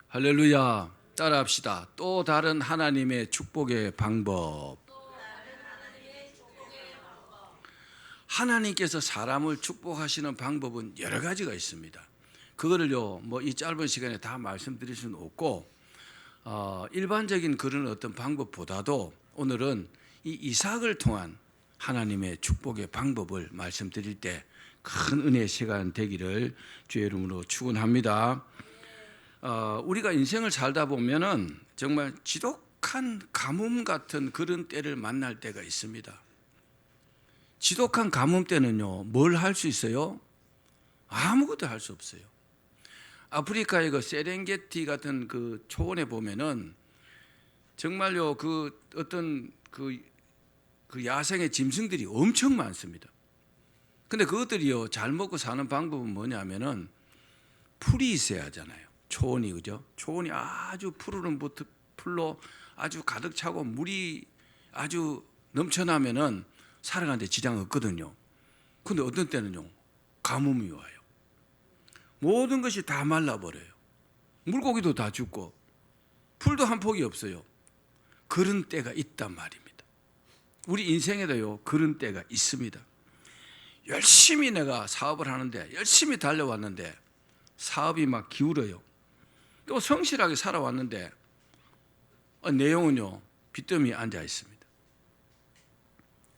할렐루야. 따라합시다. 또 다른 하나님의 축복의 방법. 하나님께서 사람을 축복하시는 방법은 여러 가지가 있습니다. 그거를요, 이 짧은 시간에 다 말씀드릴 수는 없고, 일반적인 그런 어떤 방법보다도 오늘은 이 이삭을 통한 하나님의 축복의 방법을 말씀드릴 때 큰 은혜의 시간 되기를 주의 이름으로 축원합니다. 우리가 인생을 살다 보면은 정말 지독한 가뭄 같은 그런 때를 만날 때가 있습니다. 지독한 가뭄 때는요, 뭘 할 수 있어요? 아무것도 할 수 없어요. 아프리카의 그 세렝게티 같은 그 초원에 보면은 정말요, 그 어떤 그 야생의 짐승들이 엄청 많습니다. 근데 그것들이요, 잘 먹고 사는 방법은 뭐냐면은 풀이 있어야 하잖아요. 초원이, 그죠? 초원이 아주 푸르른 풀로 아주 가득 차고 물이 아주 넘쳐나면은 살아가는데 지장 없거든요. 근데 어떤 때는요, 가뭄이 와요. 모든 것이 다 말라버려요. 물고기도 다 죽고 풀도 한 폭이 없어요. 그런 때가 있단 말입니다. 우리 인생에도요, 그런 때가 있습니다. 열심히 내가 사업을 하는데, 열심히 달려왔는데 사업이 막 기울어요. 또 성실하게 살아왔는데 내용은요, 빚더미에 앉아 있습니다.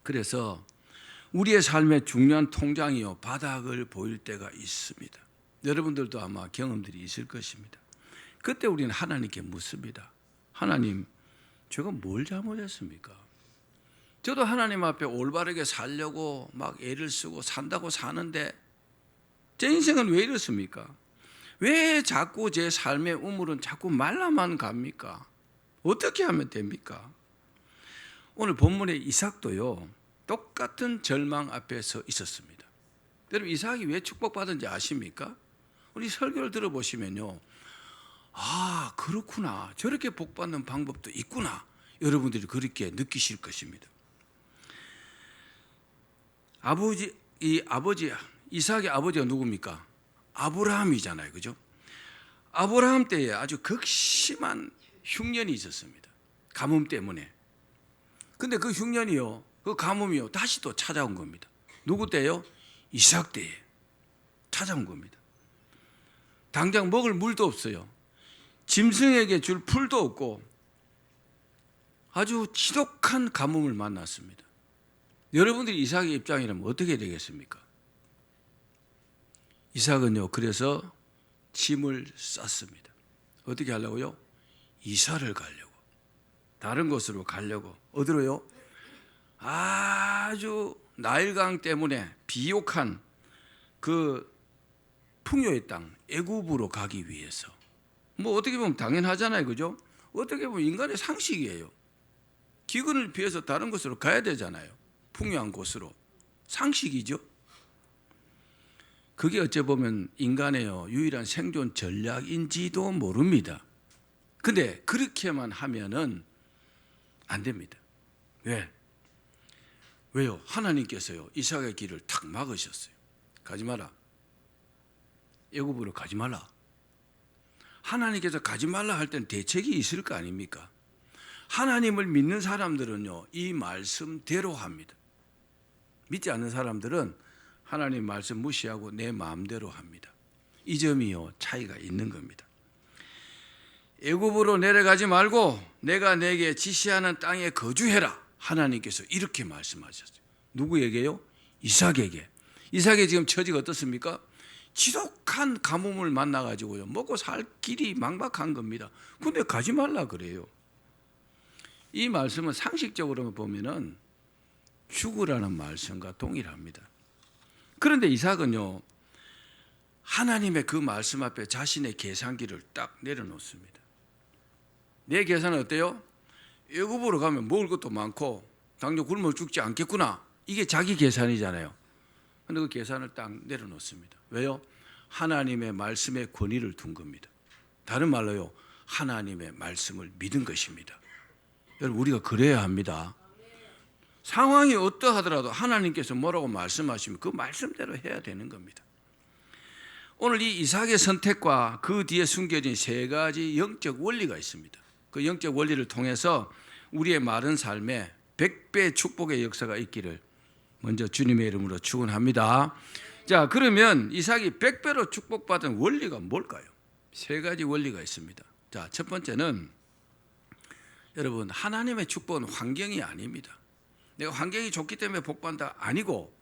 그래서 우리의 삶의 중요한 통장이요, 바닥을 보일 때가 있습니다. 여러분들도 아마 경험들이 있을 것입니다. 그때 우리는 하나님께 묻습니다. 하나님, 제가 뭘 잘못했습니까? 저도 하나님 앞에 올바르게 살려고 막 애를 쓰고 산다고 사는데 제 인생은 왜 이렇습니까? 왜 자꾸 제 삶의 우물은 자꾸 말라만 갑니까? 어떻게 하면 됩니까? 오늘 본문의 이삭도요, 똑같은 절망 앞에 서 있었습니다. 여러분, 이삭이 왜 축복받은지 아십니까? 우리 설교를 들어보시면요, 아, 그렇구나, 저렇게 복받는 방법도 있구나, 여러분들이 그렇게 느끼실 것입니다. 이삭의 아버지가 누굽니까? 아브라함이잖아요, 그죠? 아브라함 때에 아주 극심한 흉년이 있었습니다. 가뭄 때문에. 근데 그 흉년이요, 그 가뭄이요, 다시 또 찾아온 겁니다. 누구 때요? 이삭 때에 찾아온 겁니다. 당장 먹을 물도 없어요. 짐승에게 줄 풀도 없고 아주 지독한 가뭄을 만났습니다. 여러분들이 이삭의 입장이라면 어떻게 되겠습니까? 이삭은요, 그래서 짐을 쌌습니다. 어떻게 하려고요? 이사를 가려고, 다른 곳으로 가려고. 어디로요? 아주 나일강 때문에 비옥한 그 풍요의 땅 애굽으로 가기 위해서. 어떻게 보면 당연하잖아요, 그죠? 어떻게 보면 인간의 상식이에요. 기근을 피해서 다른 곳으로 가야 되잖아요. 풍요한 곳으로. 상식이죠. 그게 어찌 보면 인간의 유일한 생존 전략인지도 모릅니다. 근데 그렇게만 하면은 안 됩니다. 왜? 왜요? 하나님께서요, 이삭의 길을 탁 막으셨어요. 가지 마라. 애굽으로 가지 말라. 하나님께서 가지 말라 할 때는 대책이 있을 거 아닙니까? 하나님을 믿는 사람들은요, 이 말씀대로 합니다. 믿지 않는 사람들은 하나님 말씀 무시하고 내 마음대로 합니다. 이 점이요, 차이가 있는 겁니다. 애굽으로 내려가지 말고 내가 내게 지시하는 땅에 거주해라. 하나님께서 이렇게 말씀하셨어요. 누구에게요? 이삭에게. 이삭의 지금 처지가 어떻습니까? 지독한 가뭄을 만나가지고요, 먹고 살 길이 막막한 겁니다. 근데 가지 말라 그래요. 이 말씀은 상식적으로 보면은 죽으라는 말씀과 동일합니다. 그런데 이삭은요, 하나님의 그 말씀 앞에 자신의 계산기를 딱 내려놓습니다. 내 계산은 어때요? 애굽으로 가면 먹을 것도 많고 당장 굶어 죽지 않겠구나, 이게 자기 계산이잖아요. 그런데 그 계산을 딱 내려놓습니다. 왜요? 하나님의 말씀에 권위를 둔 겁니다. 다른 말로요, 하나님의 말씀을 믿은 것입니다. 여러분, 우리가 그래야 합니다. 상황이 어떠하더라도 하나님께서 뭐라고 말씀하시면 그 말씀대로 해야 되는 겁니다. 오늘 이 이삭의 선택과 그 뒤에 숨겨진 세 가지 영적 원리가 있습니다. 그 영적 원리를 통해서 우리의 마른 삶에 100배 축복의 역사가 있기를 먼저 주님의 이름으로 축원합니다. 자, 그러면 이삭이 100배로 축복받은 원리가 뭘까요? 세 가지 원리가 있습니다. 자, 첫 번째는 여러분, 하나님의 축복은 환경이 아닙니다. 내가 환경이 좋기 때문에 복받는다 아니고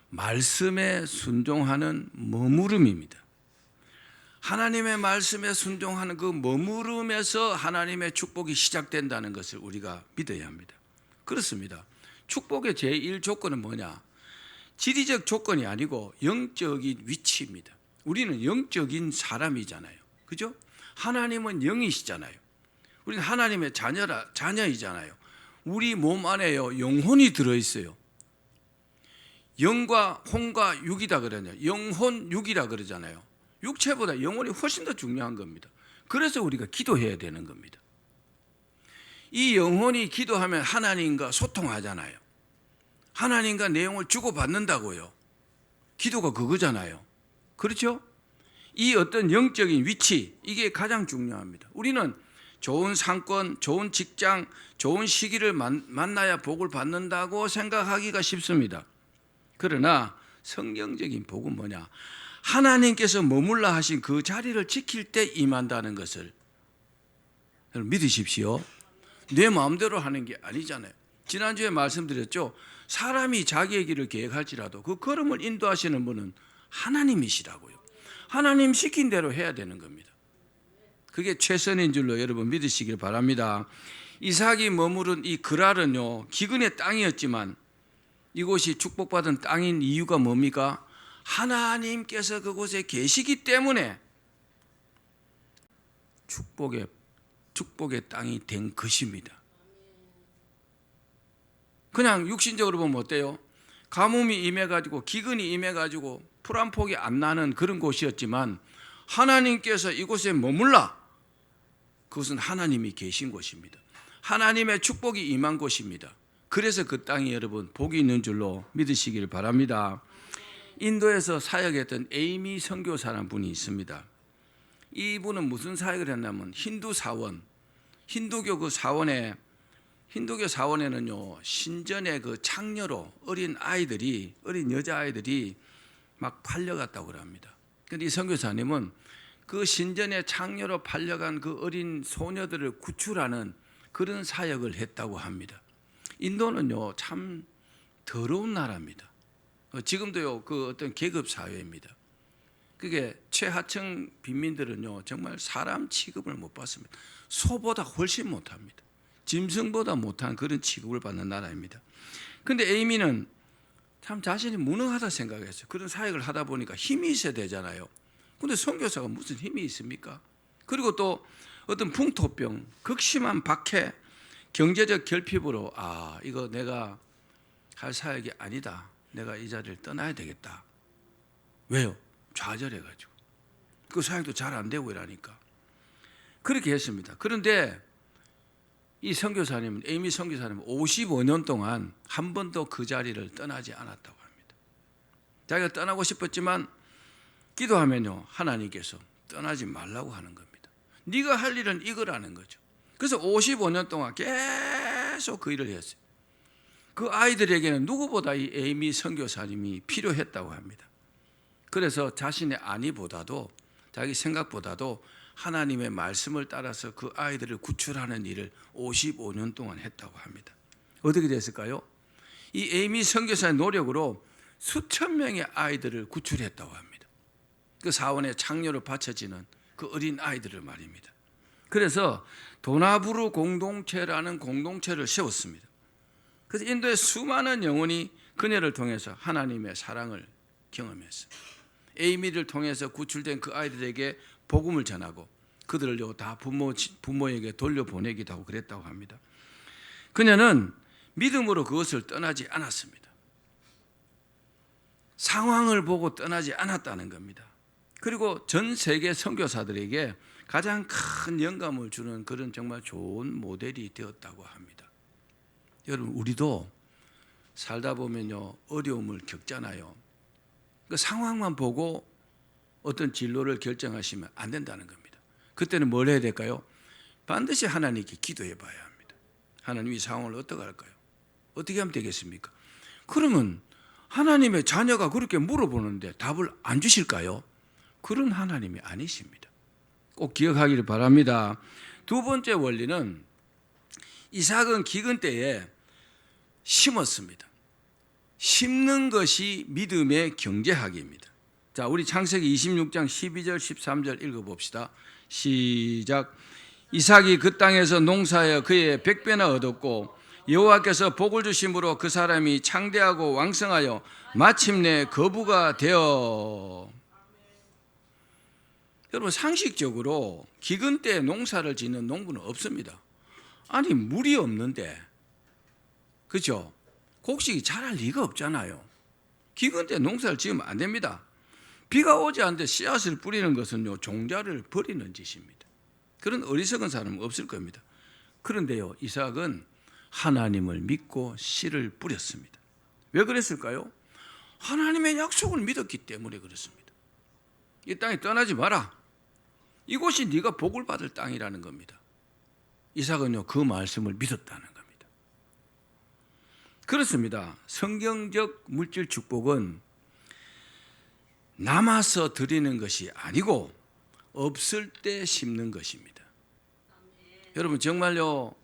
말씀에 순종하는 머무름입니다. 하나님의 말씀에 순종하는 그 머무름에서 하나님의 축복이 시작된다는 것을 우리가 믿어야 합니다. 그렇습니다. 축복의 제1조건은 뭐냐? 지리적 조건이 아니고 영적인 위치입니다. 우리는 영적인 사람이잖아요. 그죠? 하나님은 영이시잖아요. 우리는 하나님의 자녀이잖아요. 우리 몸 안에요, 영혼이 들어있어요. 영과 혼과 육이다 그러잖아요. 영혼 육이라 그러잖아요. 육체보다 영혼이 훨씬 더 중요한 겁니다. 그래서 우리가 기도해야 되는 겁니다. 이 영혼이 기도하면 하나님과 소통하잖아요. 하나님과 내용을 주고받는다고요. 기도가 그거잖아요. 그렇죠? 이 어떤 영적인 위치, 이게 가장 중요합니다. 우리는 좋은 상권, 좋은 직장, 좋은 시기를 만나야 복을 받는다고 생각하기가 쉽습니다. 그러나 성경적인 복은 뭐냐? 하나님께서 머물라 하신 그 자리를 지킬 때 임한다는 것을 여러분 믿으십시오. 내 마음대로 하는 게 아니잖아요. 지난주에 말씀드렸죠. 사람이 자기의 길을 계획할지라도 그 걸음을 인도하시는 분은 하나님이시라고요. 하나님 시킨 대로 해야 되는 겁니다. 그게 최선인 줄로 여러분 믿으시길 바랍니다. 이삭이 머무른 이 그랄은요, 기근의 땅이었지만 이곳이 축복받은 땅인 이유가 뭡니까? 하나님께서 그곳에 계시기 때문에 축복의 땅이 된 것입니다. 그냥 육신적으로 보면 어때요? 가뭄이 임해가지고 기근이 임해가지고 풀 한 폭이 안 나는 그런 곳이었지만 하나님께서 이곳에 머물라. 그것은 하나님이 계신 곳입니다. 하나님의 축복이 임한 곳입니다. 그래서 그 땅이 여러분 복이 있는 줄로 믿으시길 바랍니다. 인도에서 사역했던 에이미 선교사라는 분이 있습니다. 이분은 무슨 사역을 했냐면 힌두 사원, 힌두교 그 사원에 힌두교 사원에는요 신전의 그 창녀로 어린 여자아이들이 막 팔려갔다고 합니다. 그런데 이 선교사님은 그 신전의 창녀로 팔려간 그 어린 소녀들을 구출하는 그런 사역을 했다고 합니다. 인도는요 참 더러운 나라입니다. 지금도요 그 어떤 계급 사회입니다. 그게 최하층 빈민들은요 정말 사람 취급을 못 받습니다. 소보다 훨씬 못합니다. 짐승보다 못한 그런 취급을 받는 나라입니다. 그런데 에이미는 참 자신이 무능하다 생각했어요. 그런 사역을 하다 보니까 힘이 있어야 되잖아요. 그런데 선교사가 무슨 힘이 있습니까? 그리고 또 어떤 풍토병, 극심한 박해, 경제적 결핍으로 이거 내가 할 사역이 아니다. 내가 이 자리를 떠나야 되겠다. 왜요? 좌절해가지고 그 사역도 잘 안 되고 이러니까 그렇게 했습니다. 그런데 이 선교사님은 에이미 선교사님은 55년 동안 한 번도 그 자리를 떠나지 않았다고 합니다. 자기가 떠나고 싶었지만 기도하면요 하나님께서 떠나지 말라고 하는 겁니다. 네가 할 일은 이거라는 거죠. 그래서 55년 동안 계속 그 일을 했어요. 그 아이들에게는 누구보다 이 에이미 선교사님이 필요했다고 합니다. 그래서 자신의 안위보다도 자기 생각보다도 하나님의 말씀을 따라서 그 아이들을 구출하는 일을 55년 동안 했다고 합니다. 어떻게 됐을까요? 이 에이미 선교사의 노력으로 수천 명의 아이들을 구출했다고 합니다. 그 사원의 창녀로 바쳐지는 그 어린 아이들을 말입니다. 그래서 도나부루 공동체라는 공동체를 세웠습니다. 그래서 인도의 수많은 영혼이 그녀를 통해서 하나님의 사랑을 경험했어요. 에이미를 통해서 구출된 그 아이들에게 복음을 전하고 그들을요 다 부모에게 돌려보내기도 하고 그랬다고 합니다. 그녀는 믿음으로 그것을 떠나지 않았습니다. 상황을 보고 떠나지 않았다는 겁니다. 그리고 전 세계 선교사들에게 가장 큰 영감을 주는 그런 정말 좋은 모델이 되었다고 합니다. 여러분 우리도 살다 보면요 어려움을 겪잖아요. 그 상황만 보고 어떤 진로를 결정하시면 안 된다는 겁니다. 그때는 뭘 해야 될까요? 반드시 하나님께 기도해 봐야 합니다. 하나님이 상황을 어떻게 할까요? 어떻게 하면 되겠습니까? 그러면 하나님의 자녀가 그렇게 물어보는데 답을 안 주실까요? 그런 하나님이 아니십니다. 꼭 기억하기를 바랍니다. 두 번째 원리는 이삭은 기근 때에 심었습니다. 심는 것이 믿음의 경제학입니다. 자, 우리 창세기 26장 12절 13절 읽어봅시다. 시작. 이삭이 그 땅에서 농사하여 그의 100배나 얻었고 여호와께서 복을 주심으로 그 사람이 창대하고 왕성하여 마침내 거부가 되어. 여러분, 상식적으로 기근 때 농사를 짓는 농부는 없습니다. 아니, 물이 없는데, 그렇죠? 곡식이 자랄 리가 없잖아요. 기근 때 농사를 지으면 안 됩니다. 비가 오지 않는데 씨앗을 뿌리는 것은요, 종자를 버리는 짓입니다. 그런 어리석은 사람은 없을 겁니다. 그런데요, 이삭은 하나님을 믿고 씨를 뿌렸습니다. 왜 그랬을까요? 하나님의 약속을 믿었기 때문에 그렇습니다. 이 땅에 떠나지 마라. 이곳이 네가 복을 받을 땅이라는 겁니다. 이삭은요, 그 말씀을 믿었다는 겁니다. 그렇습니다. 성경적 물질 축복은 남아서 드리는 것이 아니고 없을 때 심는 것입니다. 여러분, 정말요,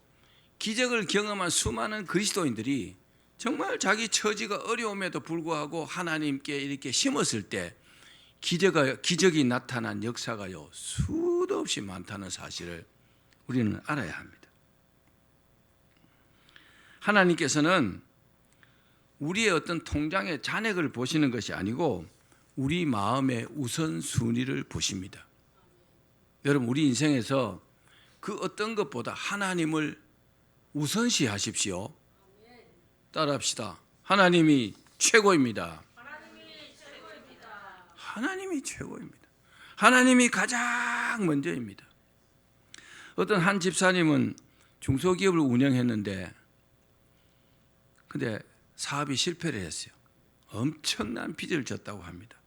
기적을 경험한 수많은 그리스도인들이 정말 자기 처지가 어려움에도 불구하고 하나님께 이렇게 심었을 때 기적이 나타난 역사가요, 수도 없이 많다는 사실을 우리는 알아야 합니다. 하나님께서는 우리의 어떤 통장의 잔액을 보시는 것이 아니고 우리 마음의 우선순위를 보십니다. 여러분, 우리 인생에서 그 어떤 것보다 하나님을 우선시하십시오. 따라합시다. 하나님이 최고입니다. 하나님이 최고입니다. 하나님이 가장 먼저입니다. 어떤 한 집사님은 중소기업을 운영했는데 근데 사업이 실패를 했어요. 엄청난 빚을 졌다고 합니다.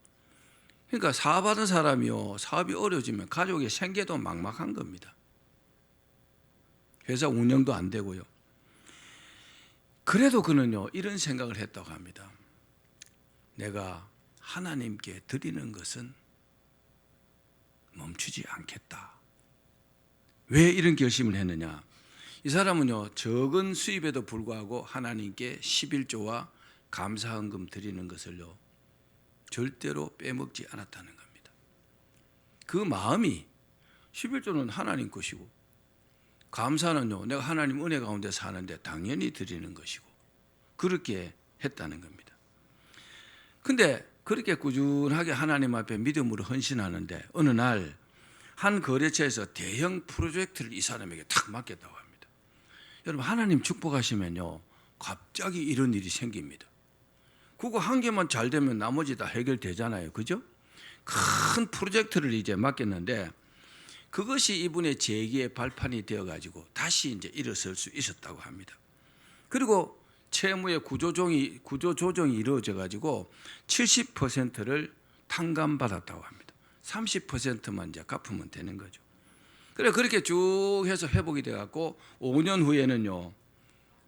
그러니까 사업하던 사람이요, 사업이 어려워지면 가족의 생계도 막막한 겁니다. 회사 운영도 안 되고요. 그래도 그는요, 이런 생각을 했다고 합니다. 내가 하나님께 드리는 것은 멈추지 않겠다. 왜 이런 결심을 했느냐? 이 사람은요, 적은 수입에도 불구하고 하나님께 11조와 감사헌금 드리는 것을요, 절대로 빼먹지 않았다는 겁니다. 그 마음이 11조는 하나님 것이고 감사는요, 내가 하나님 은혜 가운데 사는데 당연히 드리는 것이고 그렇게 했다는 겁니다. 근데 그렇게 꾸준하게 하나님 앞에 믿음으로 헌신하는데 어느 날 한 거래처에서 대형 프로젝트를 이 사람에게 탁 맡겼다고 합니다. 여러분, 하나님 축복하시면요, 갑자기 이런 일이 생깁니다. 그거 한 개만 잘 되면 나머지 다 해결되잖아요. 그죠? 큰 프로젝트를 이제 맡겼는데 그것이 이분의 재기의 발판이 되어가지고 다시 이제 일어설 수 있었다고 합니다. 그리고 채무의 구조조정이 이루어져가지고 70%를 탕감받았다고 합니다. 30%만 이제 갚으면 되는 거죠. 그래, 그렇게 쭉 해서 회복이 돼갖고 5년 후에는요,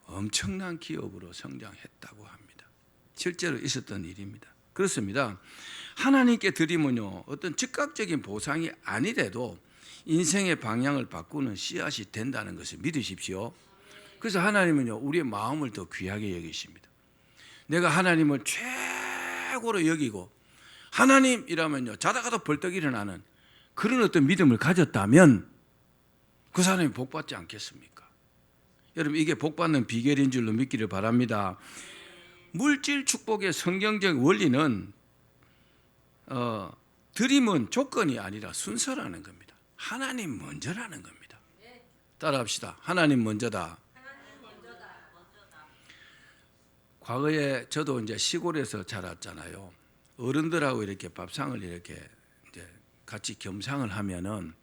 엄청난 기업으로 성장했다고 합니다. 실제로 있었던 일입니다. 그렇습니다. 하나님께 드리면요, 어떤 즉각적인 보상이 아니래도 인생의 방향을 바꾸는 씨앗이 된다는 것을 믿으십시오. 그래서 하나님은요, 우리의 마음을 더 귀하게 여기십니다. 내가 하나님을 최고로 여기고 하나님이라면요, 자다가도 벌떡 일어나는 그런 어떤 믿음을 가졌다면 그 사람이 복받지 않겠습니까? 여러분, 이게 복받는 비결인 줄로 믿기를 바랍니다. 물질 축복의 성경적 원리는 드림은 조건이 아니라 순서라는 겁니다. 하나님 먼저라는 겁니다. 따라합시다. 하나님 먼저다. 과거에 저도 이제 시골에서 자랐잖아요. 어른들하고 이렇게 밥상을 이렇게 이제 같이 겸상을 하면은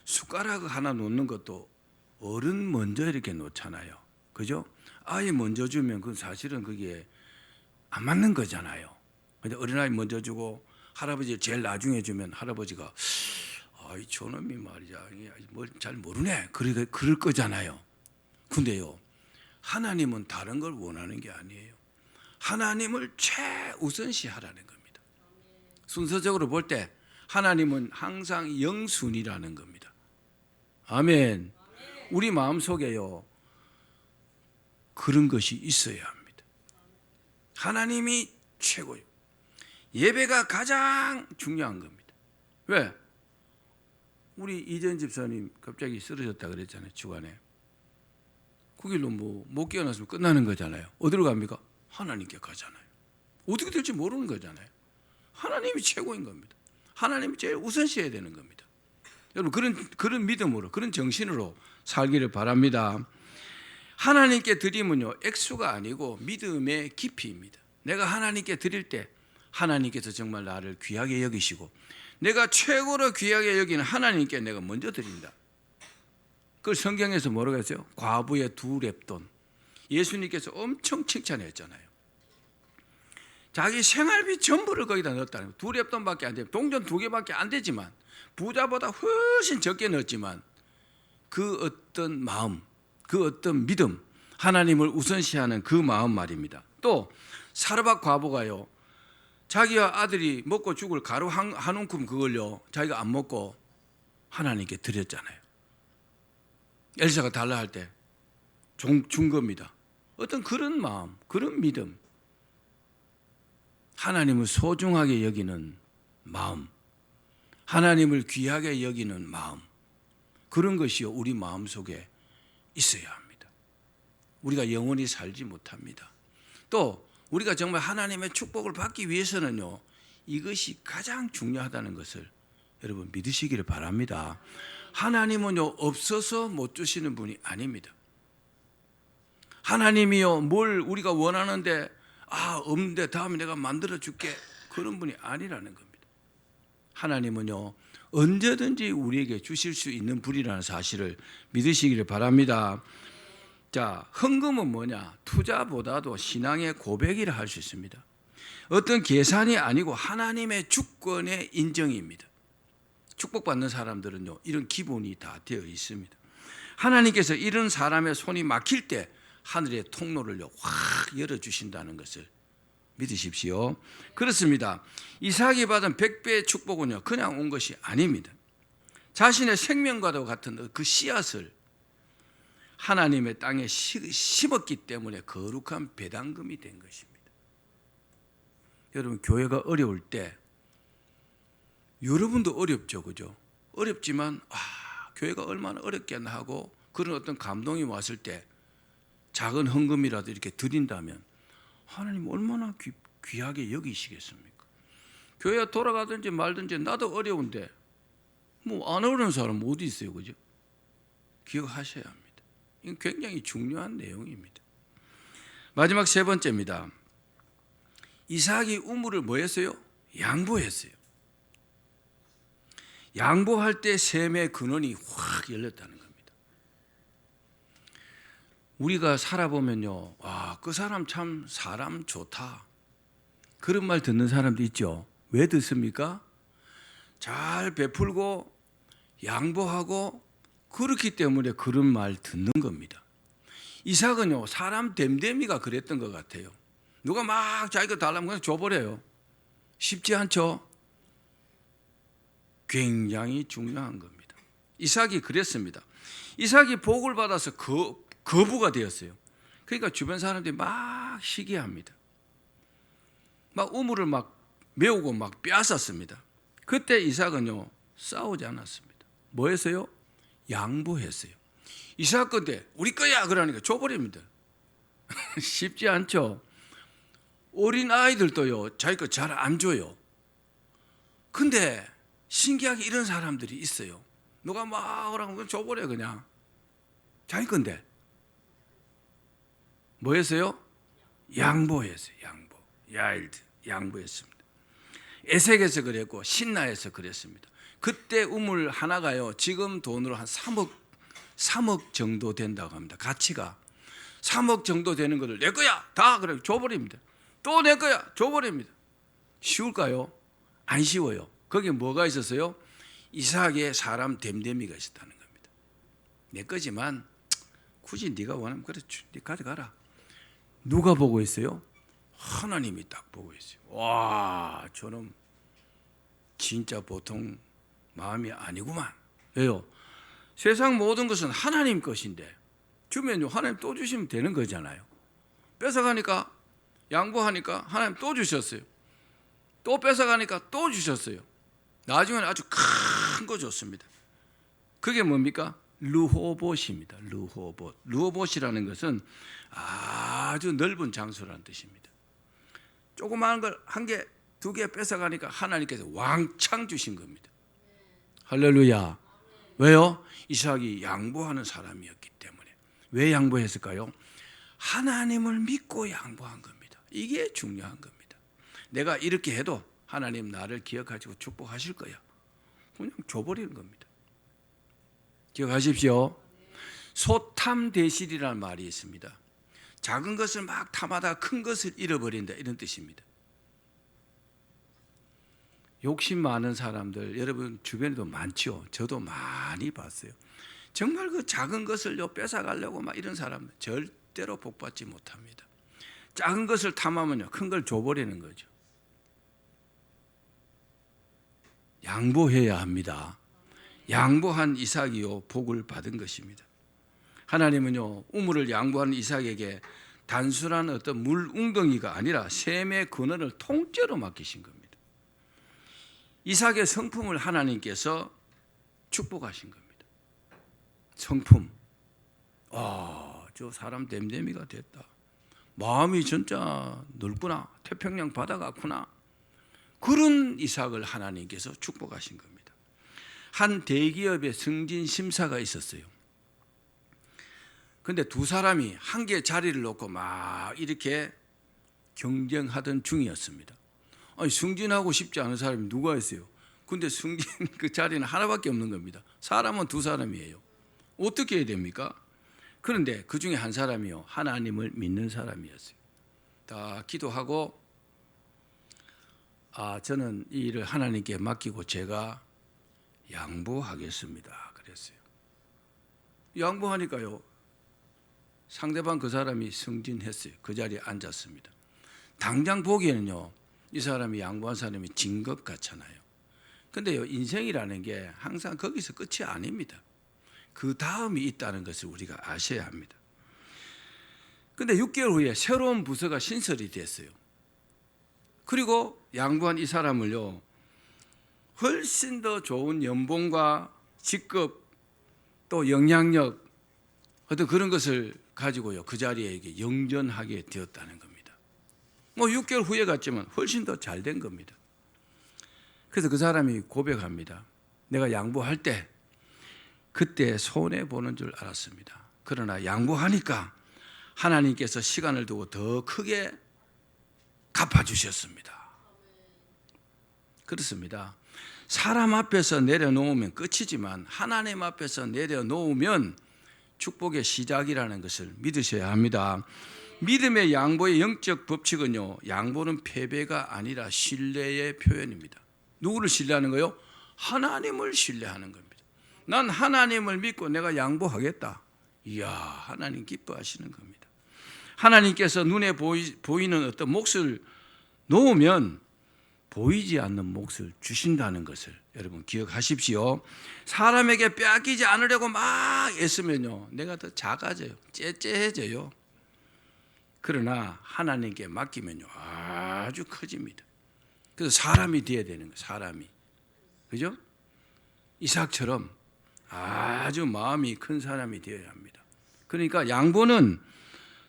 숟가락 하나 놓는 것도 어른 먼저 이렇게 놓잖아요. 그죠? 아이 먼저 주면 그건 사실은 그게 안 맞는 거잖아요. 근데 어린아이 먼저 주고 할아버지를 제일 나중에 주면 할아버지가 아이 저놈이 말이야 뭘 잘 모르네 그럴 거잖아요. 근데요 하나님은 다른 걸 원하는 게 아니에요. 하나님을 최우선시하라는 겁니다. 순서적으로 볼 때 하나님은 항상 영순이라는 겁니다. 아멘. 우리 마음속에요 그런 것이 있어야 합니다. 하나님이 최고예요. 예배가 가장 중요한 겁니다. 왜? 우리 이전 집사님 갑자기 쓰러졌다 그랬잖아요. 주간에. 그 길로 못 깨어났으면 끝나는 거잖아요. 어디로 갑니까? 하나님께 가잖아요. 어떻게 될지 모르는 거잖아요. 하나님이 최고인 겁니다. 하나님이 제일 우선시해야 되는 겁니다. 여러분 그런 믿음으로 그런 정신으로 살기를 바랍니다. 하나님께 드리면요 액수가 아니고 믿음의 깊이입니다. 내가 하나님께 드릴 때 하나님께서 정말 나를 귀하게 여기시고 내가 최고로 귀하게 여기는 하나님께 내가 먼저 드린다. 그걸 성경에서 뭐라고 했어요? 과부의 2렙돈. 예수님께서 엄청 칭찬했잖아요. 자기 생활비 전부를 거기다 넣었다는 거예요. 2렙돈밖에 안 돼요. 동전 2개밖에 안 되지만 부자보다 훨씬 적게 넣었지만 그 어떤 마음, 그 어떤 믿음, 하나님을 우선시하는 그 마음 말입니다. 또 사르밧 과부가요 자기와 아들이 먹고 죽을 가루 한 움큼 그걸요 자기가 안 먹고 하나님께 드렸잖아요. 엘사가 달라 할 때 준 겁니다. 어떤 그런 마음, 그런 믿음, 하나님을 소중하게 여기는 마음, 하나님을 귀하게 여기는 마음, 그런 것이요 우리 마음속에 있어야 합니다. 우리가 영원히 살지 못합니다. 또 우리가 정말 하나님의 축복을 받기 위해서는요 이것이 가장 중요하다는 것을 여러분 믿으시기를 바랍니다. 하나님은요 없어서 못 주시는 분이 아닙니다. 하나님이요 뭘 우리가 원하는데 없는데 다음에 내가 만들어 줄게 그런 분이 아니라는 겁니다. 하나님은요 언제든지 우리에게 주실 수 있는 분이라는 사실을 믿으시기를 바랍니다. 자, 헌금은 뭐냐? 투자보다도 신앙의 고백이라 할 수 있습니다. 어떤 계산이 아니고 하나님의 주권의 인정입니다. 축복받는 사람들은요 이런 기본이 다 되어 있습니다. 하나님께서 이런 사람의 손이 막힐 때 하늘의 통로를요 확 열어주신다는 것을 믿으십시오. 그렇습니다. 이삭이 받은 100배의 축복은요 그냥 온 것이 아닙니다. 자신의 생명과도 같은 그 씨앗을 하나님의 땅에 심었기 때문에 거룩한 배당금이 된 것입니다. 여러분 교회가 어려울 때 여러분도 어렵죠, 그죠? 어렵지만 교회가 얼마나 어렵겠나 하고 그런 어떤 감동이 왔을 때 작은 헌금이라도 이렇게 드린다면 하나님 얼마나 귀하게 여기시겠습니까? 교회가 돌아가든지 말든지 나도 어려운데 안 어려운 사람 어디 있어요, 그죠? 기억하셔야 합니다. 이건 굉장히 중요한 내용입니다. 마지막 3번째입니다. 이삭이 우물을 뭐 했어요? 양보했어요. 양보할 때 샘의 근원이 확 열렸다는 겁니다. 우리가 살아보면요, 그 사람 참 사람 좋다. 그런 말 듣는 사람도 있죠. 왜 듣습니까? 잘 베풀고 양보하고 그렇기 때문에 그런 말 듣는 겁니다. 이삭은요 사람 됨됨이가 그랬던 것 같아요. 누가 막 자기가 달라면 그냥 줘버려요. 쉽지 않죠? 굉장히 중요한 겁니다. 이삭이 그랬습니다. 이삭이 복을 받아서 거부가 되었어요. 그러니까 주변 사람들이 막 시기합니다. 막 우물을 막 메우고 막 빼앗았습니다. 그때 이삭은요 싸우지 않았습니다. 뭐 했어요? 양보했어요. 이삭 건데 우리 거야 그러니까 줘버립니다. 쉽지 않죠? 어린 아이들도요 자기 거 잘 안 줘요. 근데 신기하게 이런 사람들이 있어요. 누가 막 하라고 줘버려 그냥. 자기 건데 뭐 했어요? 양보했어요. 양보했습니다. 에색에서 그랬고 신나에서 그랬습니다. 그때 우물 하나가요 지금 돈으로 한 3억 정도 된다고 합니다. 가치가 3억 정도 되는 것을 내 거야 다 그래 줘버립니다. 또 내 거야 줘버립니다. 쉬울까요? 안 쉬워요. 거기에 뭐가 있었어요? 이삭의 사람 됨됨이가 있었다는 겁니다. 내 거지만 굳이 네가 원하면 그래, 네 가져가라. 누가 보고 있어요? 하나님이 딱 보고 있어요. 와, 저놈 진짜 보통 마음이 아니구만. 왜요? 세상 모든 것은 하나님 것인데 주면요 하나님 또 주시면 되는 거잖아요. 뺏어가니까, 양보하니까 하나님 또 주셨어요. 또 뺏어가니까 또 주셨어요. 나중에는 아주 큰 거 줬습니다. 그게 뭡니까? 르호봇입니다. 르호봇. 르호봇이라는 것은 아주 넓은 장소라는 뜻입니다. 조그마한 걸 한 개, 두 개 뺏어가니까 하나님께서 왕창 주신 겁니다. 할렐루야. 왜요? 이삭이 양보하는 사람이었기 때문에. 왜 양보했을까요? 하나님을 믿고 양보한 겁니다. 이게 중요한 겁니다. 내가 이렇게 해도 하나님 나를 기억하시고 축복하실 거야. 그냥 줘버리는 겁니다. 기억하십시오. 소탐대실이라는 말이 있습니다. 작은 것을 막 탐하다 큰 것을 잃어버린다, 이런 뜻입니다. 욕심 많은 사람들 여러분 주변에도 많죠. 저도 많이 봤어요. 정말 그 작은 것을 뺏어가려고 막 이런 사람들 절대로 복받지 못합니다. 작은 것을 탐하면요 큰 걸 줘버리는 거죠. 양보해야 합니다. 양보한 이삭이요 복을 받은 것입니다. 하나님은요 우물을 양보하는 이삭에게 단순한 어떤 물 웅덩이가 아니라 샘의 근원을 통째로 맡기신 겁니다. 이삭의 성품을 하나님께서 축복하신 겁니다. 성품. 저 사람 됨됨이가 됐다. 마음이 진짜 넓구나. 태평양 바다 같구나. 그런 이삭을 하나님께서 축복하신 겁니다. 한 대기업의 승진 심사가 있었어요. 근데 두 사람이 한 개 자리를 놓고 막 이렇게 경쟁하던 중이었습니다. 아니, 승진하고 싶지 않은 사람이 누가 있어요? 근데 승진 그 자리는 하나밖에 없는 겁니다. 사람은 두 사람이에요. 어떻게 해야 됩니까? 그런데 그 중에 한 사람이요 하나님을 믿는 사람이었어요. 다 기도하고 저는 이 일을 하나님께 맡기고 제가 양보하겠습니다. 그랬어요. 양보하니까요 상대방 그 사람이 승진했어요. 그 자리에 앉았습니다. 당장 보기에는요 이 사람이 양보한 사람이 진 것 같잖아요. 그런데요 인생이라는 게 항상 거기서 끝이 아닙니다. 그 다음이 있다는 것을 우리가 아셔야 합니다. 그런데 6개월 후에 새로운 부서가 신설이 됐어요. 그리고 양보한 이 사람을요 훨씬 더 좋은 연봉과 직급 또 영향력 어떤 그런 것을 가지고요 그 자리에 영전하게 되었다는 겁니다. 6개월 후에 갔지만 훨씬 더 잘 된 겁니다. 그래서 그 사람이 고백합니다. 내가 양보할 때 그때 손해 보는 줄 알았습니다. 그러나 양보하니까 하나님께서 시간을 두고 더 크게 갚아주셨습니다. 그렇습니다. 사람 앞에서 내려놓으면 끝이지만 하나님 앞에서 내려놓으면 축복의 시작이라는 것을 믿으셔야 합니다. 믿음의 양보의 영적 법칙은요 양보는 패배가 아니라 신뢰의 표현입니다. 누구를 신뢰하는 거요? 하나님을 신뢰하는 겁니다. 난 하나님을 믿고 내가 양보하겠다. 이야, 하나님 기뻐하시는 겁니다. 하나님께서 눈에 보이는 어떤 몫을 놓으면 보이지 않는 몫을 주신다는 것을 여러분 기억하십시오. 사람에게 빼앗기지 않으려고 막 애쓰면요 내가 더 작아져요. 째째해져요. 그러나 하나님께 맡기면요 아주 커집니다. 그래서 사람이 되어야 되는 거예요. 사람이. 그죠? 이삭처럼 아주 마음이 큰 사람이 되어야 합니다. 그러니까 양보는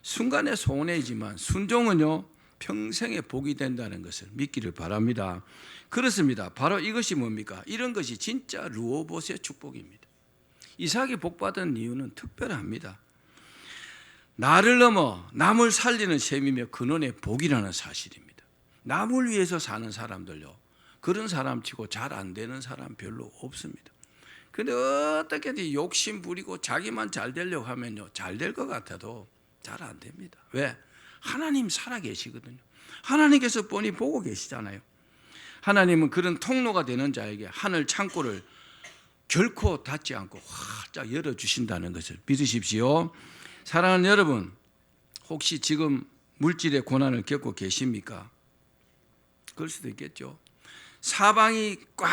순간의 손해이지만 순종은요 평생의 복이 된다는 것을 믿기를 바랍니다. 그렇습니다. 바로 이것이 뭡니까? 이런 것이 진짜 르호봇의 축복입니다. 이삭이 복받은 이유는 특별합니다. 나를 넘어 남을 살리는 셈이며 근원의 복이라는 사실입니다. 남을 위해서 사는 사람들요 그런 사람치고 잘 안 되는 사람 별로 없습니다. 그런데 어떻게든 욕심 부리고 자기만 잘 되려고 하면요 잘 될 것 같아도 잘 안 됩니다. 왜? 하나님 살아 계시거든요. 하나님께서 뻔히 보고 계시잖아요. 하나님은 그런 통로가 되는 자에게 하늘 창고를 결코 닫지 않고 활짝 열어주신다는 것을 믿으십시오. 사랑하는 여러분, 혹시 지금 물질의 고난을 겪고 계십니까? 그럴 수도 있겠죠. 사방이 꽉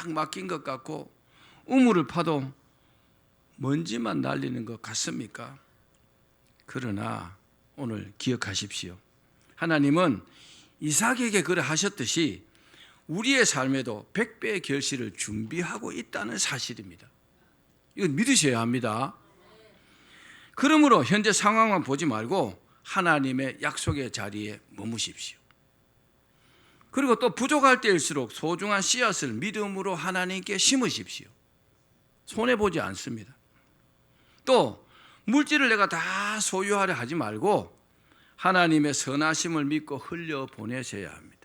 막힌 것 같고 우물을 파도 먼지만 날리는 것 같습니까? 그러나 오늘 기억하십시오. 하나님은 이삭에게 그래 하셨듯이 우리의 삶에도 100배의 결실을 준비하고 있다는 사실입니다. 이건 믿으셔야 합니다. 그러므로 현재 상황만 보지 말고 하나님의 약속의 자리에 머무십시오. 그리고 또 부족할 때일수록 소중한 씨앗을 믿음으로 하나님께 심으십시오. 손해보지 않습니다. 또 물질을 내가 다 소유하려 하지 말고 하나님의 선하심을 믿고 흘려보내셔야 합니다.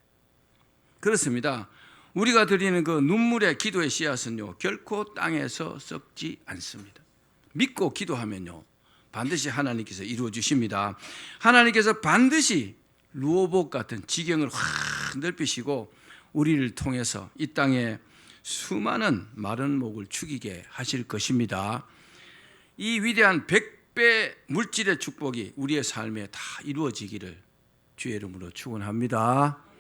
그렇습니다. 우리가 드리는 그 눈물의 기도의 씨앗은요, 결코 땅에서 썩지 않습니다. 믿고 기도하면요, 반드시 하나님께서 이루어 주십니다. 하나님께서 반드시 루오복 같은 지경을 확 넓히시고 우리를 통해서 이 땅에 수많은 마른 목을 축이게 하실 것입니다. 이 위대한 100배 물질의 축복이 우리의 삶에 다 이루어지기를 주의 이름으로 축원합니다.